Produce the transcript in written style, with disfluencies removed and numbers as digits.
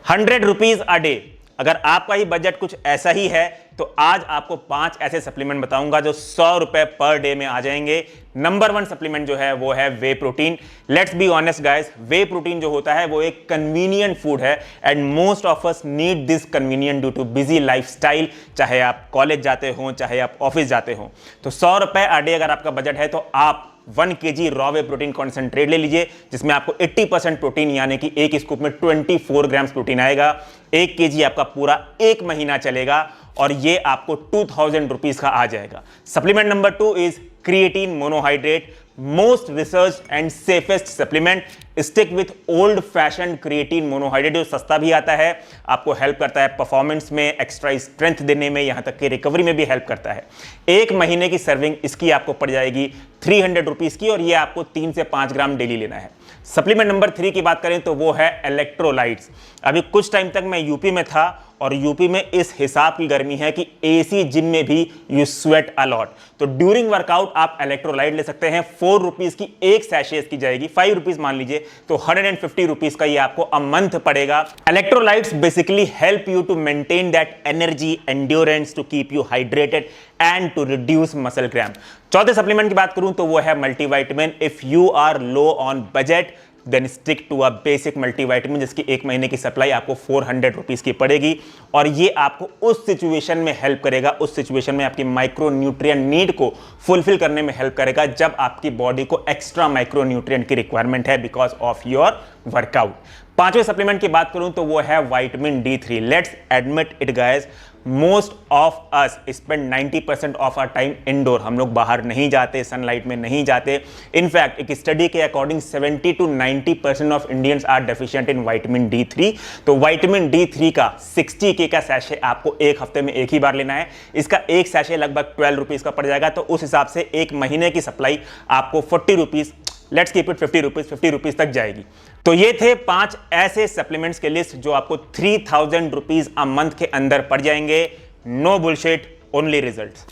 100 rupees a day. अगर आपका ही budget कुछ ऐसा ही है तो आज आपको 5 ऐसे सप्लीमेंट बताऊंगा जो 100 रुपए पर डे में आ जाएंगे। नंबर 1 सप्लीमेंट जो है वो है whey protein. Let's be honest guys, whey protein जो होता है वो एक कन्वीनियंट फूड है and most of us need this convenient due to busy lifestyle. चाहे आप कॉलेज जाते हो, चाहे आप ऑफिस जाते हो, तो 100 रुपए अ डे अगर आपका बजट है तो आप 1 kg raw whey protein concentrate ले लीजिए, जिसमें आपको 80% प्रोटीन यानी कि एक स्कूप में 24 ग्राम्स प्रोटीन आएगा। 1 kg आपका पूरा 1 महीना चलेगा और ये आपको 2000 रुपीज का आ जाएगा। Supplement number 2 is creatine monohydrate, most research and safest supplement. Stick with old fashion creatine monohydrate, जो सस्ता भी आता है, आपको हेल्प करता है परफॉर्मेंस में, एक्स्ट्रा स्ट्रेंथ देने में, यहां तक कि रिकवरी में भी हेल्प करता है। 1 महीने की सर्विंग इसकी आपको पड़ जाएगी 300 रुपीज की और ये आपको 3 से 5 ग्राम डेली लेना है। सप्लीमेंट नंबर 3 की बात करें तो वो है इलेक्ट्रोलाइट्स। अभी कुछ टाइम तक मैं यूपी में था और यूपी में इस हिसाब की गर्मी है कि एसी जिम में भी यू स्वेट अलॉट, तो ड्यूरिंग वर्कआउट आप इलेक्ट्रोलाइट ले सकते हैं। 4 रुपीज की एक सैशे की जाएगी, 5 रुपीज मान लीजिए, तो 150 रुपीज का ये आपको अ मंथ पड़ेगा। Electrolytes basically help you to maintain that energy, endurance, to keep you hydrated and to reduce muscle cramp. चौथे सप्लीमेंट की बात करूं तो वो है multivitamin. If you are low on budget then stick to a basic multivitamin, जिसकी 1 महीने की सप्लाई आपको 400 रुपीज की पड़ेगी और ये आपको उस सिचुएशन में हेल्प करेगा, उस सिचुएशन में आपकी माइक्रो न्यूट्रिएंट नीड को फुलफिल करने में हेल्प करेगा जब आपकी बॉडी को एक्स्ट्रा माइक्रो न्यूट्रिएंट की रिक्वायरमेंट है बिकॉज ऑफ योर वर्कआउट। 5वें सप्लीमेंट की बात करूं तो वो है vitamin D3। Let's admit it guys, most of us spend 90% of our time indoor. हम लोग बाहर नहीं जाते, सनलाइट में नहीं जाते। इनफैक्ट एक स्टडी के according 70 to 90% of Indians are deficient in vitamin D3। तो विटामिन D3 का 60K का सैशे आपको एक हफ्ते में एक ही बार लेना है। इसका एक सैशे लगभग 12 रुपीज का पड़ जाएगा, तो उस हिसाब से 1 महीने की सप्लाई आपको 40 rupees, let's keep it 50 rupees तक जाएगी। तो ये थे 5 ऐसे सप्लीमेंट्स के लिस्ट जो आपको 3000 रुपीज अ मंथ के अंदर पड़ जाएंगे। No bullshit, only results.